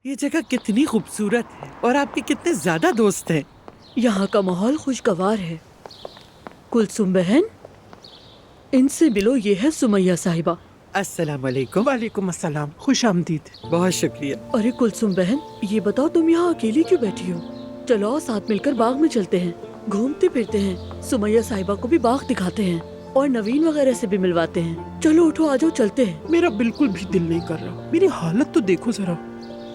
ये जगह कितनी खूबसूरत है और आपके कितने ज्यादा दोस्त हैं। यहाँ का माहौल खुशगवार है। कुलसुम बहन, इनसे मिलो, ये है सुमैया साहिबा। अस्सलाम वालेकुम। वालेकुम अस्सलाम, खुश आमदीद। बहुत शुक्रिया। अरे कुलसुम बहन, ये बताओ तुम यहाँ अकेली क्यों बैठी हो? चलो आओ साथ मिलकर बाग में चलते हैं, घूमते फिरते हैं, सुमैया साहिबा को भी बाग दिखाते हैं और नवीन वगैरह से भी मिलवाते हैं। चलो उठो, आ जाओ, चलते हैं। मेरा बिल्कुल भी दिल नहीं कर रहा। मेरी हालत तो देखो जरा,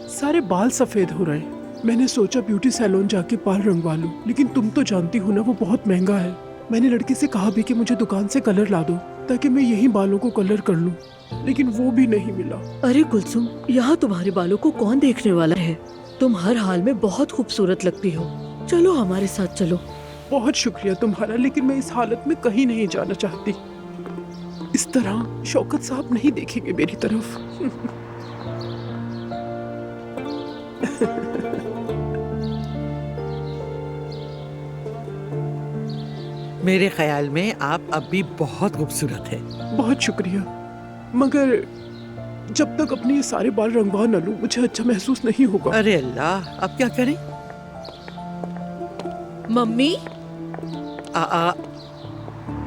सारे बाल सफेद हो रहे हैं। मैंने सोचा ब्यूटी सैलून जाके बाल रंगवा लूं, लेकिन तुम तो जानती हो ना वो बहुत महंगा है। मैंने लड़के से कहा भी कि मुझे दुकान से कलर ला दो ताकि मैं यही बालों को कलर कर लूं, लेकिन वो भी नहीं मिला। अरे कुलसुम, यहाँ तुम्हारे बालों को कौन देखने वाला है? तुम हर हाल में बहुत खूबसूरत लगती हो। चलो हमारे साथ चलो। बहुत शुक्रिया तुम्हारा, लेकिन मैं इस हालत में कहीं नहीं जाना चाहती। इस तरह शौकत साहब नहीं देखेंगे मेरी तरफ। मेरे ख्याल में आप अब भी बहुत खूबसूरत हैं। बहुत शुक्रिया, मगर जब तक अपने ये सारे बाल रंगवा न लूं मुझे अच्छा महसूस नहीं होगा। अरे अल्लाह, अब क्या करें? मम्मी,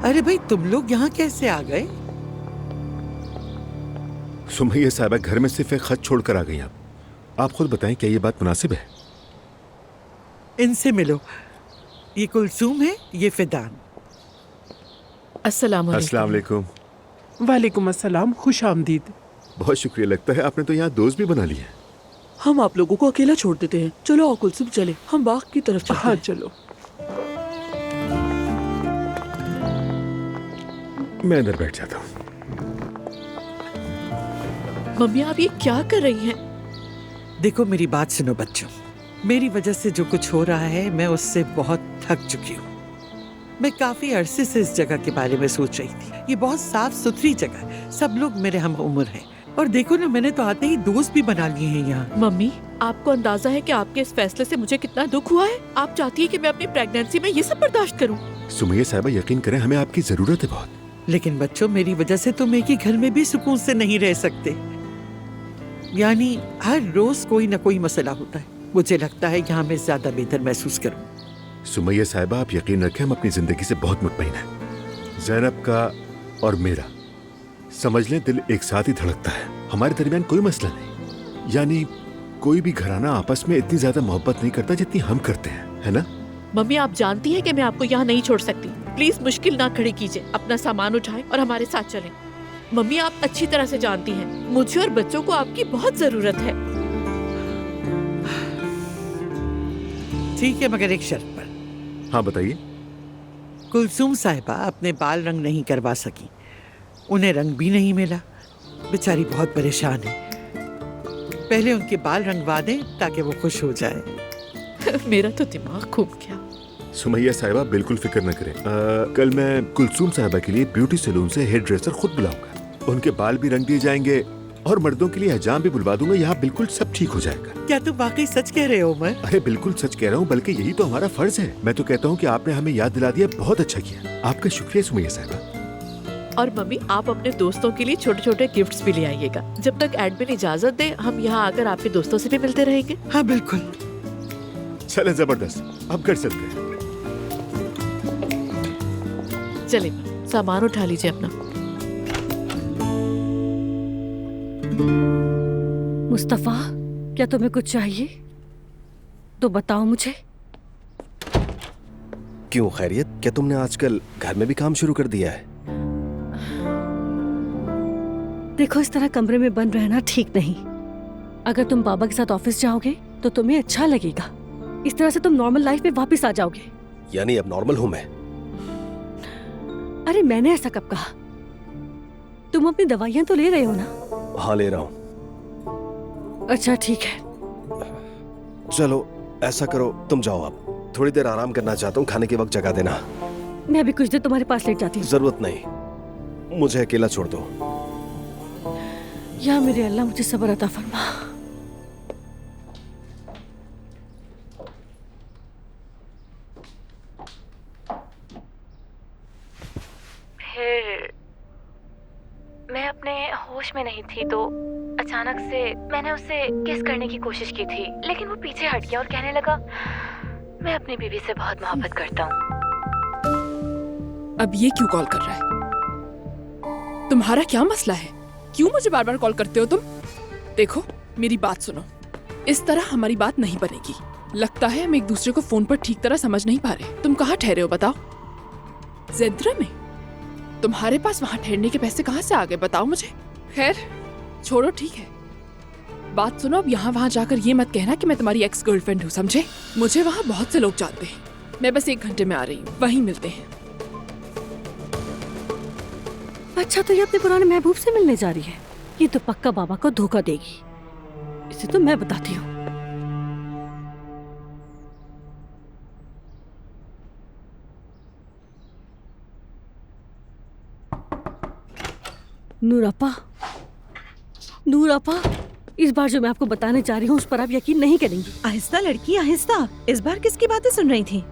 अरे भाई, तुम लोग यहाँ कैसे आ गए? सुमैया साहिबा घर में सिर्फ एक खत छोड़कर आ गई। आप खुद बताएं, क्या ये बात मुनासिब है? इनसे मिलो। ये कुलसूम है, ये फिदान। अस्सलाम अस्सलाम वालेकुम। वालेकुम अस्सलाम, खुश आमदीद। बहुत शुक्रिया, लगता है आपने तो यहाँ दोस्त भी बना लिए हैं। हम आप लोगों को अकेला छोड़ देते हैं। चलो आओ कुलसुम, चले, हम बाग की तरफ चलते हाँ हैं। चलो। मैं अंदर बैठ जाता हूँ। मम्मी, आप ये क्या कर रही हैं? देखो मेरी बात सुनो बच्चों, मेरी वजह से जो कुछ हो रहा है मैं उससे बहुत थक चुकी हूँ। मैं काफी अरसे से इस जगह के बारे में सोच रही थी। ये बहुत साफ सुथरी जगह है, सब लोग मेरे हम उम्र हैं, और देखो ना, मैंने तो आते ही दोस्त भी बना लिए हैं यहाँ। मम्मी, आपको अंदाजा है कि आपके इस फैसले से मुझे कितना दुख हुआ है? आप चाहती है कि मैं अपनी प्रेगनेंसी में ये सब बर्दाश्त करूं? सुमैया साहिबा, यकीन करें, हमें आपकी जरूरत है बहुत। लेकिन बच्चों, मेरी वजह से तुम एक ही घर में भी सुकून से नहीं रह सकते। यानी हर रोज कोई ना कोई मसला होता है। मुझे लगता है यहाँ मैं ज्यादा बेहतर महसूस करूँ। सुमैया साहिबा, आप यकीन रखें, हम अपनी जिंदगी से बहुत मुतमईन हैं। ज़ैनब का और मेरा, समझ लें, दिल एक साथ ही धड़कता है। हमारे दरमियान कोई मसला नहीं। यानी कोई भी घराना आपस में इतनी ज्यादा मोहब्बत नहीं करता जितनी हम करते हैं, है ना? मम्मी, आप जानती हैं कि मैं आपको यहाँ नहीं छोड़ सकती। प्लीज मुश्किल ना खड़ी कीजिए, अपना सामान उठाएं और हमारे साथ चलें। मम्मी, आप अच्छी तरह से जानती हैं, मुझे और बच्चों को आपकी बहुत जरूरत है। ठीक है, मगर एक शर्त पर। हाँ बताइए। कुलसूम साहिबा अपने बाल रंग नहीं करवा सकी, उन्हें रंग भी नहीं मिला। बेचारी बहुत परेशान है। पहले उनके बाल रंगवा दें ताकि वो खुश हो जाए। मेरा तो दिमाग घूम गया। सुमैया साहिबा, बिल्कुल फिक्र न करें। कल मैं कुलसूम साहिबा के लिए ब्यूटी सैलून से हेयर ड्रेसर खुद बुलाऊंगा। उनके बाल भी रंग दिए जाएंगे और मर्दों के लिए हजाम भी बुलवा दूंगा। यहाँ बिल्कुल सब ठीक हो जाएगा। क्या तुम वाकई सच कह रहे हो उमर? अरे बिल्कुल सच कह रहा हूँ, बल्कि यही तो हमारा फर्ज है। मैं तो कहता हूँ कि आपने हमें याद दिला दिया, बहुत अच्छा किया। आपका शुक्रिया सुमैया साहिबा। और मम्मी, आप अपने दोस्तों के लिए छोटे छोटे गिफ्ट्स भी ले आइएगा। जब तक एडमिन इजाजत दे, हम यहाँ आकर आपके दोस्तों से भी मिलते रहेंगे। हाँ बिल्कुल। चले, जबरदस्त, अब कर सकते हैं। चलिए, सामान उठा लीजिए अपना। मुस्तफा, क्या तुम्हें कुछ चाहिए तो बताओ मुझे। क्यों, खैरियत? क्या तुमने आजकल घर में भी काम शुरू कर दिया है? देखो, इस तरह कमरे में बंद रहना ठीक नहीं। अगर तुम बाबा के साथ ऑफिस जाओगे तो तुम्हें अच्छा लगेगा। इस तरह से तुम नॉर्मल लाइफ में वापस आ जाओगे। यानी अब नॉर्मल हूं मैं? अरे मैंने ऐसा कब कहा? तुम अपनी दवाइयां तो ले रहे हो ना? हाँ, ले रहा हूँ। अच्छा ठीक है। चलो ऐसा करो, तुम जाओ, अब थोड़ी देर आराम करना चाहता हूँ। खाने के वक्त जगा देना। मैं भी कुछ देर तुम्हारे पास लेट जाती हूँ। जरूरत नहीं, मुझे अकेला छोड़ दो। या मेरे अल्लाह, मुझे सब्र अता फरमा। फिर मैं अपने होश में नहीं थी तो अचानक से मैंने उससे किस करने की कोशिश की थी, लेकिन वो पीछे हट गया और कहने लगा मैं अपनी बीवी से बहुत मोहब्बत करता हूँ। अब ये क्यों कॉल कर रहा है? तुम्हारा क्या मसला है? क्यों मुझे बार बार कॉल करते हो तुम? देखो मेरी बात सुनो, इस तरह हमारी बात नहीं बनेगी। लगता है हम एक दूसरे को फोन पर ठीक तरह समझ नहीं पा रहे। तुम कहाँ ठहरे हो बताओ? ज़ेंद्रा में? तुम्हारे पास वहाँ ठहरने के पैसे कहाँ से आ गए बताओ मुझे। खैर छोड़ो, ठीक है। बात सुनो, अब यहाँ वहाँ जाकर ये मत कहना कि मैं तुम्हारी एक्स गर्लफ्रेंड हूँ, समझे? मुझे वहाँ बहुत से लोग जानते हैं। मैं बस 1 घंटे में आ रही हूँ, वहीं मिलते हैं। अच्छा, तो ये अपने पुराने महबूब से मिलने जा रही है। ये तो पक्का बाबा को धोखा देगी। इसे तो मैं बताती हूँ। नूरापा, नूरापा, इस बार जो मैं आपको बताने जा रही हूँ उस पर आप यकीन नहीं करेंगी। आहिस्ता लड़की आहिस्ता। इस बार किसकी बातें सुन रही थी?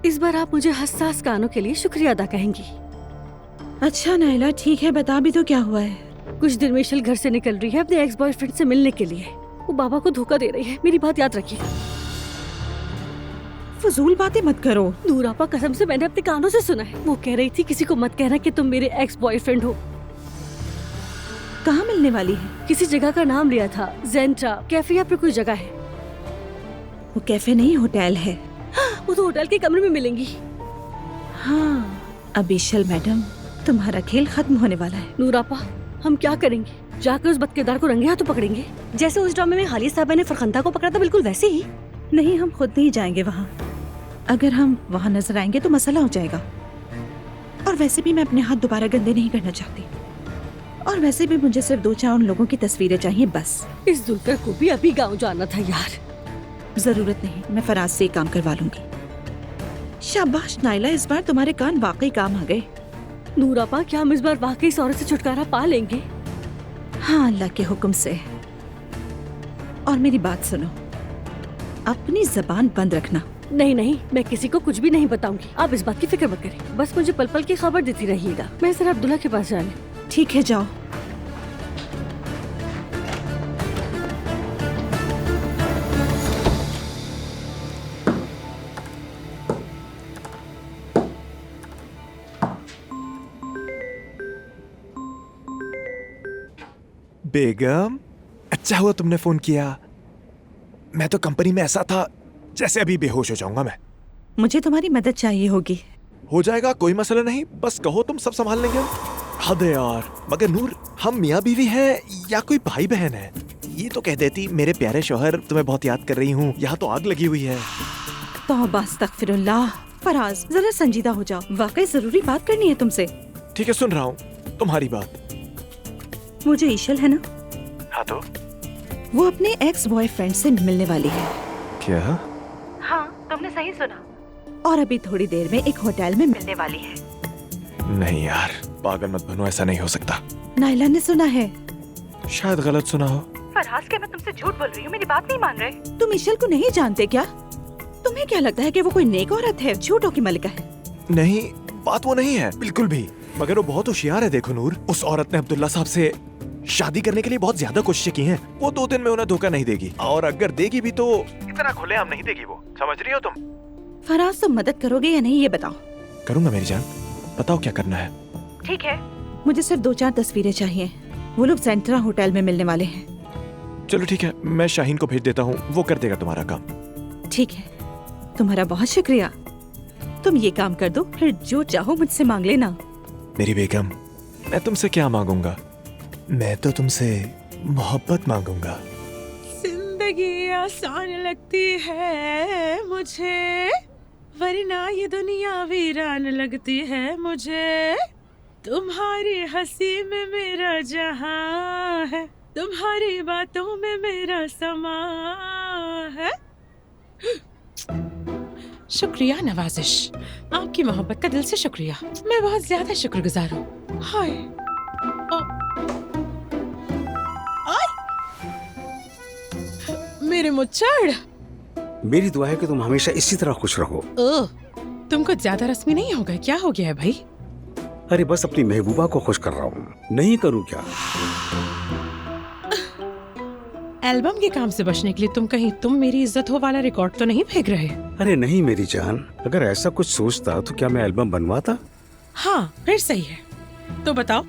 इस बार आप मुझे हसास कानों के लिए शुक्रिया अदा कहेंगी। अच्छा नायला, ठीक है, बता भी तो क्या हुआ है। कुछ दिन में ईशल घर से निकल रही है अपने एक्स बॉयफ्रेंड से मिलने के लिए। वो बाबा को धोखा दे रही है, मेरी बात याद रखिए। फजूल बातें मत करो। नूरापा, कसम से मैंने अपने कानों से सुना है। वो कह रही थी किसी को मत कहना कि तुम मेरे एक्स बॉयफ्रेंड हो। कहाँ मिलने वाली है? किसी जगह का नाम लिया था, ज़ेंट्रा कैफे या फिर कोई जगह है। वो कैफे नहीं, होटल है। वो तो होटल के कमरे में मिलेंगी। हाँ, अब ईशल मैडम, तुम्हारा खेल खत्म होने वाला है। नूरापा, हम क्या करेंगे? जाकर उस बदकिरदार को रंगे हाथों पकड़ेंगे, जैसे उस ड्रामे में हालिया साहबा ने फरखंदा को पकड़ा था, बिल्कुल वैसे ही। नहीं, हम खुद नहीं जाएंगे वहाँ। अगर हम वहाँ नजर आएंगे तो मसला हो जाएगा। और वैसे भी मैं अपने हाथ दोबारा गंदे नहीं करना चाहती। और वैसे भी मुझे सिर्फ 2-4 उन लोगों की तस्वीरें चाहिए बस। इस जुल्कर को भी अभी गाँव जाना था यार। जरूरत नहीं, मैं फराज से काम करवा लूंगी। शाबाश नाइला, इस बार तुम्हारे कान वाकई काम आ गए। नूरापा, क्या हम इस बार वाकई इस औरत से छुटकारा पा लेंगे? हाँ, अल्लाह के हुक्म से। और मेरी बात सुनो, अपनी जबान बंद रखना। नहीं नहीं, मैं किसी को कुछ भी नहीं बताऊंगी। आप इस बात की फिक्र मत करें, बस मुझे पल पल की खबर देती रहिएगा। मैं जरा अब्दुल्ला के पास जाने। ठीक है, जाओ। बेगम, अच्छा हुआ तुमने फोन किया। मैं तो कंपनी में ऐसा था जैसे अभी बेहोश हो जाऊंगा मैं। मुझे तुम्हारी मदद चाहिए होगी। हो जाएगा, कोई मसला नहीं, बस कहो, तुम सब संभाल लेंगे हम। हद है यार। मगर नूर, हम मियाँ बीवी हैं या कोई भाई बहन है? ये तो कह देती मेरे प्यारे शौहर, तुम्हें बहुत याद कर रही हूँ, यहाँ तो आग लगी हुई है। तौबा अस्तगफिरुल्लाह। फराज, जरा संजीदा हो जाओ, वाकई जरूरी बात करनी है तुमसे। ठीक है, सुन रहा हूँ तुम्हारी बात। मुझे ईशल है ना? हाँ तो? वो अपने एक्स बॉयफ्रेंड से मिलने वाली है। क्या? हाँ, तुमने सही सुना। और अभी थोड़ी देर में एक होटल में मिलने वाली है। नहीं यार, पागल मत बनो, ऐसा नहीं हो सकता। नाइला ने सुना है। शायद गलत सुना हो। फरहास, क्या मैं तुमसे झूठ बोल रही हूँ? मेरी बात नहीं मान रहे? तुम ईशल को नहीं जानते क्या? तुम्हें क्या लगता है कि वो कोई नेक औरत है, झूठों की मलिका है? नहीं, बात वो नहीं है बिल्कुल भी। मगर वो बहुत होशियार है। देखो नूर, उस औरत ने अब्दुल्ला साहब से शादी करने के लिए बहुत ज्यादा कोशिशें की हैं। वो 2 दिन में उन्हें धोखा नहीं देगी, और अगर देगी भी तो इतना खुलेआम नहीं देगी वो। समझ रही हो तुम? फराज, तुम मदद करोगे या नहीं, ये बताओ। करूंगा मेरी जान, बताओ क्या करना है। ठीक है, मुझे सिर्फ 2-4 तस्वीरें चाहिए। वो लोग ज़ेंट्रा होटल में मिलने वाले हैं। चलो ठीक है, मैं शाहीन को भेज देता हूँ, वो कर देगा तुम्हारा काम। ठीक है, तुम्हारा बहुत शुक्रिया। तुम ये काम कर दो, फिर जो चाहो मुझसे मांग लेना। मेरी बेगम, मैं तुमसे क्या मांगूंगा? मैं तो तुमसे मोहब्बत मांगूंगा। जिंदगी आसान लगती है मुझे, वरना ये दुनिया वीरान लगती है मुझे। तुम्हारी हंसी में मेरा जहां है, तुम्हारी बातों में मेरा समा है। शुक्रिया नवाजिश, आपकी मोहब्बत का दिल से शुक्रिया। मैं बहुत ज्यादा शुक्रगुजार हूँ। हाय, मेरे मुच्छड़। मेरी दुआ है कि तुम हमेशा इसी तरह खुश रहो। तुम कुछ ज्यादा रस्मी नहीं हो गए? क्या हो गया है भाई? अरे बस अपनी महबूबा को खुश कर रहा हूँ, नहीं करूँ क्या? एल्बम के काम से बचने के लिए तुम कहीं तुम मेरी इज्जत हो वाला रिकॉर्ड तो नहीं फेंक रहे? अरे नहीं मेरी जान, अगर ऐसा कुछ सोचता तो क्या मैं एल्बम बनवाता? हाँ फिर सही है। तो बताओ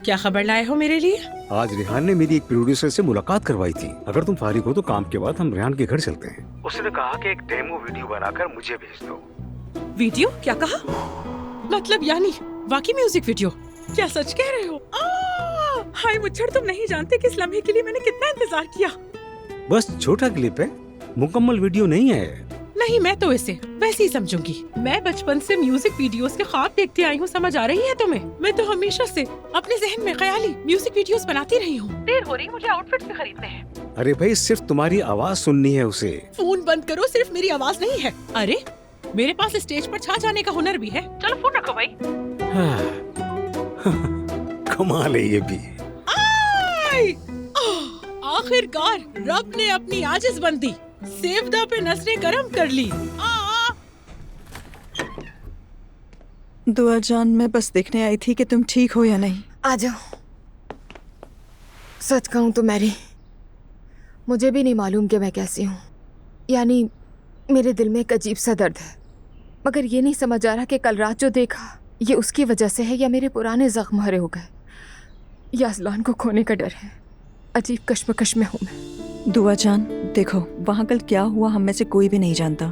क्या खबर लाए हो मेरे लिए? आज रेहान ने मेरी एक प्रोड्यूसर से मुलाकात करवाई थी। अगर तुम फारिग हो तो काम के बाद हम रेहान के घर चलते हैं। उसने कहा कि एक डेमो वीडियो बनाकर मुझे भेज दो। वीडियो? क्या कहा? मतलब यानी वाकई म्यूजिक वीडियो? क्या सच कह रहे हो? हाय मुच्छर, तुम नहीं जानते कि इस लम्हे के लिए मैंने कितना इंतजार किया। बस छोटा क्लिप है, मुकम्मल वीडियो नहीं है। नहीं, मैं तो इसे वैसे ही समझूंगी। मैं बचपन से म्यूजिक वीडियोस के ख्वाब देखती आई हूँ, समझ आ रही है तुम्हें? मैं तो हमेशा से अपने जहन में ख्याली म्यूजिक वीडियोस बनाती रही हूँ। देर हो रही, मुझे आउटफिट्स भी खरीदने हैं। अरे भाई सिर्फ तुम्हारी आवाज सुननी है उसे। फोन बंद करो, सिर्फ मेरी आवाज नहीं है। अरे मेरे पास स्टेज पर छा जाने का हुनर भी है। चलो फोन रखो भाई। कमाल है ये भी। आखिरकार रब ने अपनी आजिज़ बंदी सेवदा पे नजरें करम कर ली। दुआ जान, मैं बस देखने आई थी कि तुम ठीक हो या नहीं। आ जाओ। सच कहूँ तो मैरी, मुझे भी नहीं मालूम कि मैं कैसी हूँ। यानी मेरे दिल में एक अजीब सा दर्द है, मगर ये नहीं समझ आ रहा कि कल रात जो देखा ये उसकी वजह से है या मेरे पुराने जख्म हरे हो गए या अज़लान को खोने का डर है। अजीब कश्मकश में हूँ मैं। दुआ जान देखो, वहाँ कल क्या हुआ हम में से कोई भी नहीं जानता।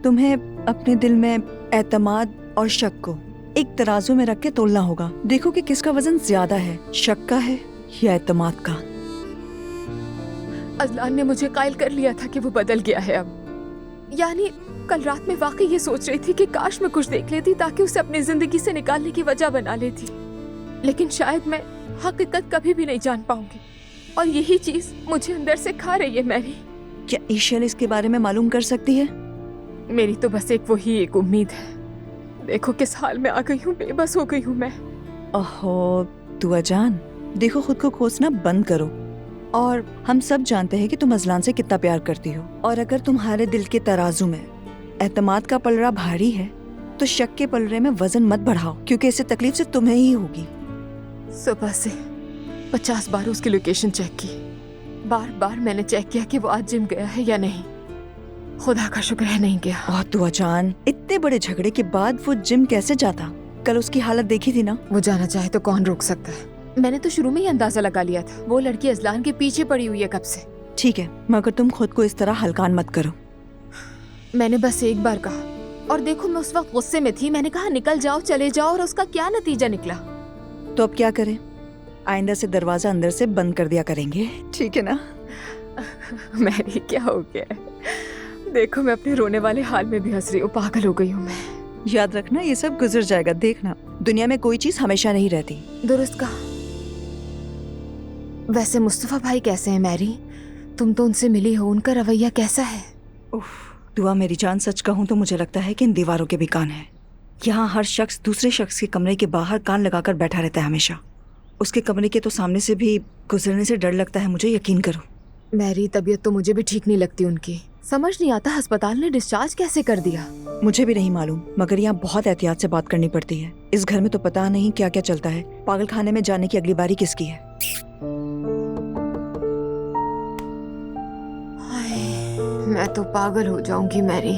तुम्हें अपने दिल में एतमाद और शक को एक तराजू में रख के तोलना होगा। देखो कि किसका वजन ज्यादा है, शक का है या एतमाद का। अज़लान ने मुझे कायल कर लिया था कि वो बदल गया है अब। यानी कल रात में वाकई ये सोच रही थी कि काश मैं कुछ देख लेती ताकि उसे अपनी जिंदगी से निकालने की वजह बना लेती, लेकिन शायद मैं हकीकत कभी भी नहीं जान पाऊंगी और यही चीज मुझे अंदर से खा रही है। मैरी, क्या ईशल इसके बारे में मालूम कर सकती है? मेरी तो बस एक उम्मीद है। देखो किस हाल में आ गई हूँ, बेबस हो गई हूँ मैं। ओहो दुआ जान, देखो खुद को कोसना बंद करो। और हम सब जानते हैं कि तुम अज़लान से कितना प्यार करती हो, और अगर तुम्हारे दिल के तराजू में एतमाद का पलड़ा भारी है तो शक के पलड़े में वजन मत बढ़ाओ, क्योंकि इससे तकलीफ से तुम्हें ही होगी। सुबह से 50 बार उसकी लोकेशन चेक की, बार बार मैंने चेक किया कि वो आज जिम गया है या नहीं। खुदा का शुक्र है नहीं गया। और दुआ जान, इतने बड़े झगड़े के बाद वो जिम कैसे जाता? कल उसकी हालत देखी थी ना। वो जाना चाहे तो कौन रोक सकता है। मैंने तो शुरू में ही अंदाजा लगा लिया था, वो लड़की अज़लान के पीछे पड़ी हुई है कब से। ठीक है, मगर तुम खुद को इस तरह हल्कान मत करो। मैंने बस एक बार कहा, और देखो मैं उस वक्त गुस्से में थी। मैंने कहा निकल जाओ, चले जाओ, और उसका क्या नतीजा निकला। तो अब क्या करें? आइंदा से दरवाजा अंदर से बंद कर दिया करेंगे, ठीक है ना? मैरी क्या हो गया? देखो मैं अपने रोने वाले हाल में भी हंस रही हूँ। पागल हो गई हूँ मैं। याद रखना ये सब गुजर जाएगा, देखना दुनिया में कोई चीज हमेशा नहीं रहती। दुरुस्त कहा। वैसे मुस्तफा भाई कैसे हैं मैरी? तुम तो उनसे मिली हो, उनका रवैया कैसा है? दुआ मेरी जान, सच कहूँ तो मुझे लगता है कि इन दीवारों के भी कान हैं। यहाँ हर शख्स दूसरे शख्स के कमरे के बाहर कान लगाकर बैठा रहता है हमेशा। उसके कमरे के तो सामने से भी गुजरने से डर लगता है मुझे, यकीन करो। मेरी तबीयत तो मुझे भी ठीक नहीं लगती उनकी। समझ नहीं आता अस्पताल ने डिस्चार्ज कैसे कर दिया। मुझे भी नहीं मालूम, मगर यहाँ बहुत एहतियात से बात करनी पड़ती है। इस घर में तो पता नहीं क्या क्या चलता है। पागल खाने में जाने की अगली बारी किसकी है? मैं तो पागल हो जाऊंगी मैरी।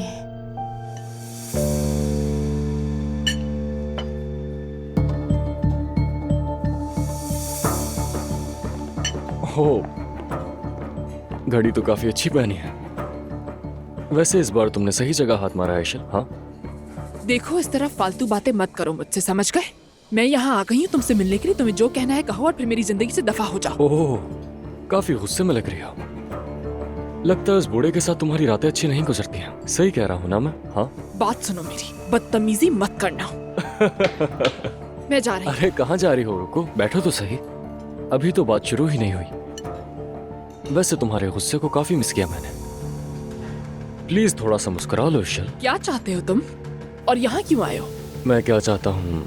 हो, घड़ी तो काफी अच्छी पहनी है। वैसे इस बार तुमने सही जगह हाथ मारा है ईशल। हाँ देखो इस तरह फालतू बातें मत करो मुझसे, समझ गए? मैं यहाँ आ गई हूँ तुमसे मिलने के लिए। तुम्हें जो कहना है कहो और फिर मेरी जिंदगी से दफा हो जाओ। ओह, काफी गुस्से में लग रही हो। लगता है उस बूढ़े के साथ तुम्हारी रातें अच्छी नहीं गुजरती हैं। सही कह रहा हूँ ना मैं? हाँ बात सुनो मेरी, बदतमीजी मत करना। मैं जा रही हूँ। अरे कहाँ जा रही हो? रुको, बैठो तो सही, अभी तो बात शुरू ही नहीं हुई। वैसे तुम्हारे गुस्से को काफी मिस किया मैंने। प्लीज थोड़ा सा मुस्कुरा लो ईशल। क्या चाहते हो तुम और यहाँ क्यों आए हो? मैं क्या चाहता हूँ,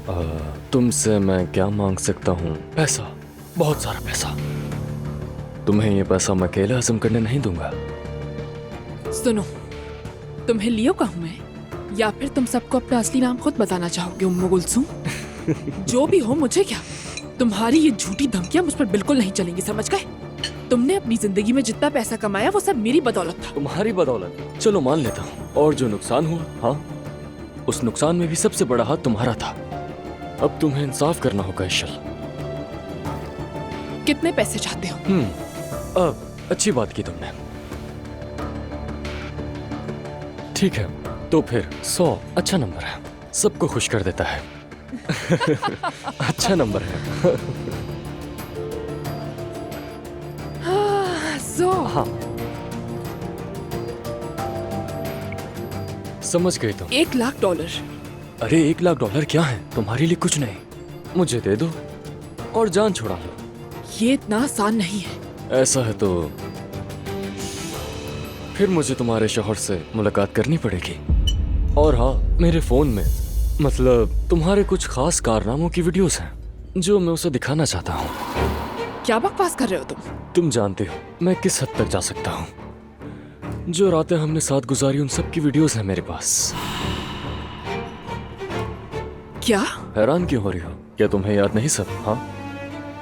तुमसे मैं क्या मांग सकता हूँ? पैसा, बहुत सारा पैसा। तुम्हें ये पैसा मैं अकेले हजम करने नहीं दूंगा। सुनो, तुम्हें लियो कहूँ मैं, या फिर तुम सबको अपना असली नाम खुद बताना चाहोगे? उम्मु कुलसूम। जो भी हो मुझे क्या, तुम्हारी ये झूठी धमकियां मुझ पर बिल्कुल नहीं चलेंगी, समझ गए? तुमने अपनी जिंदगी में जितना पैसा कमाया वो सब मेरी बदौलत था। तुम्हारी बदौलत? चलो मान लेता हूँ। और जो नुकसान हुआ, हाँ, उस नुकसान में भी सबसे बड़ा हाथ तुम्हारा था। अब तुम्हें इंसाफ करना होगा इशल। कितने पैसे चाहते हो? अब अच्छी बात की तुमने। ठीक है, तो फिर 100 अच्छा नंबर है, सबको खुश कर देता है। अच्छा नंबर है। 100? हाँ, समझ गए तुम। $1,00,000। अरे $1,00,000 क्या है तुम्हारे लिए? कुछ नहीं, मुझे दे दो और जान छुड़ा लो। ये इतना आसान नहीं है। ऐसा है तो फिर मुझे तुम्हारे शौहर से मुलाकात करनी पड़ेगी। और हाँ, मेरे फोन में मतलब तुम्हारे कुछ खास कारनामों की वीडियोस हैं जो मैं उसे दिखाना चाहता हूँ। क्या बकवास कर रहे हो तुम? तुम जानते हो मैं किस हद तक जा सकता हूँ। जो रातें हमने साथ गुजारी उन सब की वीडियोस हैं मेरे पास। क्या? हैरान क्यों हो रही हो? क्या तुम्हें याद नहीं सब? हाँ,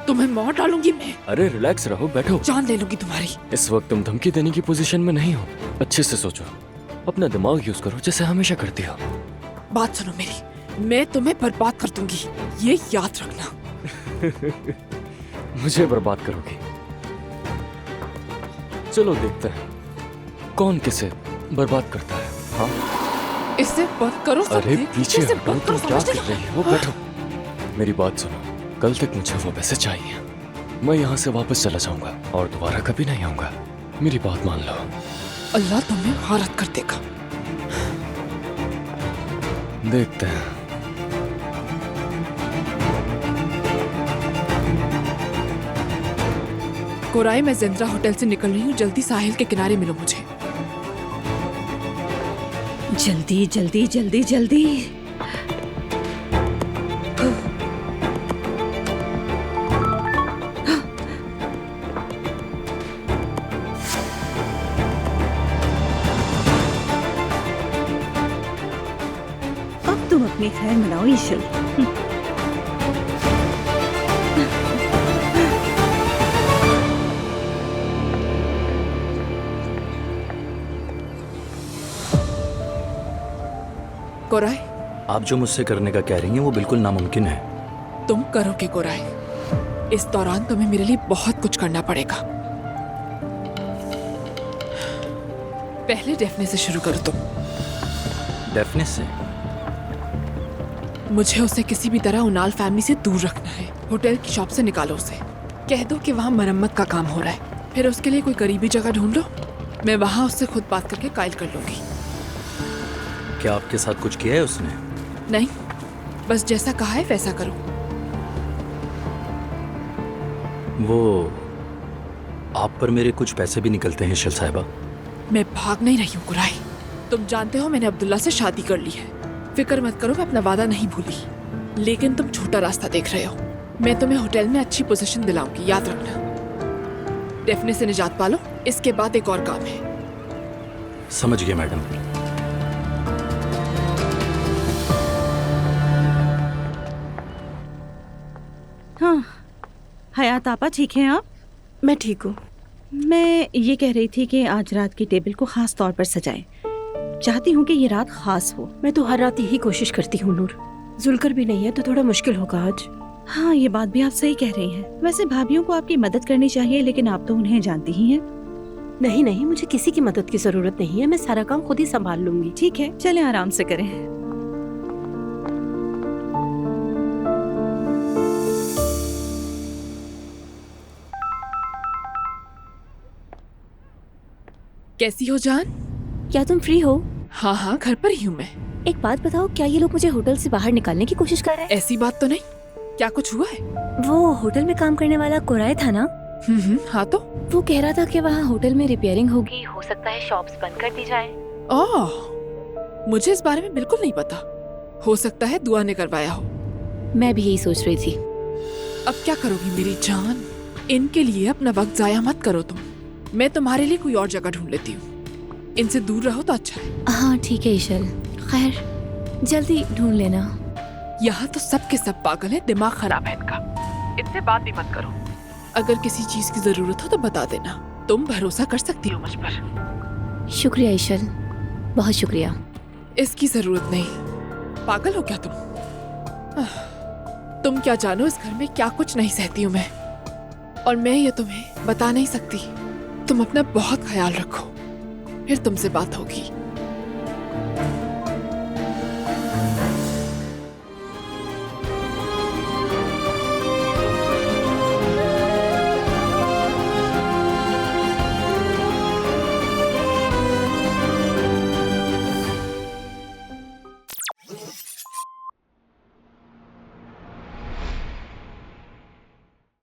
तुम्हें मार डालूंगी मैं। अरे रिलैक्स रहो, बैठो। जान ले लूंगी तुम्हारी। इस वक्त तुम धमकी देने की पोजीशन में नहीं हो। अच्छे से सोचो, अपना दिमाग यूज करो जैसे हमेशा करती हो। बात सुनो मेरी, मैं तुम्हें बर्बाद कर दूंगी, ये याद रखना। मुझे बर्बाद करोगी? चलो देखते हैं कौन किसे बर्बाद करता है। हाँ, इससे बंद करो सब। अरे पीछे इससे हटो, बंद तुम करो, क्या समझते कर रही हो? बैठो, मेरी बात सुनो। कल तक मुझे वो पैसे चाहिए। मैं यहाँ से वापस चला जाऊंगा और दोबारा कभी नहीं आऊंगा। मेरी बात मान लो। अल्लाह तुम्हें हालत कर देगा। देखते हैं। कोराई, मैं जिंद्रा होटल से निकल रही हूँ, जल्दी साहिल के किनारे मिलो मुझे। जल्दी जल्दी जल्दी जल्दी। अब तुम अपनी खैर मनाओ ईशल। कोराई, आप जो मुझसे करने का कह रही हैं वो बिल्कुल नामुमकिन है। तुम करोगे कोराई। इस दौरान तुम्हें मेरे लिए बहुत कुछ करना पड़ेगा। पहले डेफने से शुरू करो तुम। डेफने से? मुझे उसे किसी भी तरह उनाल फैमिली से दूर रखना है। होटल की शॉप से निकालो उसे। कह दो कि वहाँ मरम्मत का काम हो रहा है। फिर उसके लिए कोई करीबी जगह ढूंढ लो। मैं वहाँ उससे खुद बात करके कायल कर लूंगी। क्या आपके साथ कुछ किया है उसने? नहीं, बस जैसा कहा है वैसा करो। वो आप पर मेरे कुछ पैसे भी निकलते हैं ईशल साहिबा। मैं भाग नहीं रही हूँ कुराई। तुम जानते हो मैंने अब्दुल्ला से शादी कर ली है। फिक्र मत करो, मैं अपना वादा नहीं भूली। लेकिन तुम छोटा रास्ता देख रहे हो। मैं तुम्हें होटल में अच्छी पोजीशन दिलाऊंगी, याद रखना। डेफने से निजात पालो, इसके बाद एक और काम है। समझ गए मैडम। हाँ, हयात आपा ठीक हैं आप? मैं ठीक हूँ। मैं ये कह रही थी कि आज रात की टेबल को खास तौर पर सजाएं। चाहती हूँ कि ये रात खास हो। मैं तो हर रात यही कोशिश करती हूँ नूर। जुलकर भी नहीं है तो थोड़ा मुश्किल होगा आज। हाँ, ये बात भी आप सही कह रही हैं। वैसे भाभियों को आपकी मदद करनी चाहिए, लेकिन आप तो उन्हें जानती ही हैं। नहीं नहीं, मुझे किसी की मदद की जरूरत नहीं है। मैं सारा काम खुद ही संभाल लूंगी। ठीक है, चलें आराम से करें। कैसी हो जान? क्या तुम फ्री हो? हाँ हाँ, घर पर ही हूँ मैं। एक बात बताओ, क्या ये लोग मुझे होटल से बाहर निकालने की कोशिश कर रहे हैं? ऐसी बात तो नहीं। क्या कुछ हुआ है? वो होटल में काम करने वाला कोराई था ना? हाँ तो? वो कह रहा था कि वहाँ होटल में रिपेयरिंग होगी, हो सकता है शॉप्स बंद कर दी जाए। ओह, मुझे इस बारे में बिल्कुल नहीं पता। हो सकता है दुआ ने करवाया हो। मैं भी यही सोच रही थी। अब क्या करोगी मेरी जान? इनके लिए अपना वक्त जाया मत करो तुम। मैं तुम्हारे लिए कोई और जगह ढूंढ लेती हूँ। इनसे दूर रहो तो अच्छा है। हाँ ठीक है ईशल, खैर जल्दी ढूंढ लेना। यहाँ तो सब के सब पागल है, दिमाग खराब है इनका। इनसे बात भी मत करो। अगर किसी चीज की जरूरत हो तो बता देना। तुम भरोसा कर सकती हो मुझ पर। शुक्रिया ईशल, बहुत शुक्रिया। इसकी जरूरत नहीं। पागल हो क्या तुम? तुम क्या जानो इस घर में क्या कुछ नहीं सहती हूँ मैं, और मैं ये तुम्हें बता नहीं सकती। तुम अपना बहुत ख्याल रखो, फिर तुमसे बात होगी।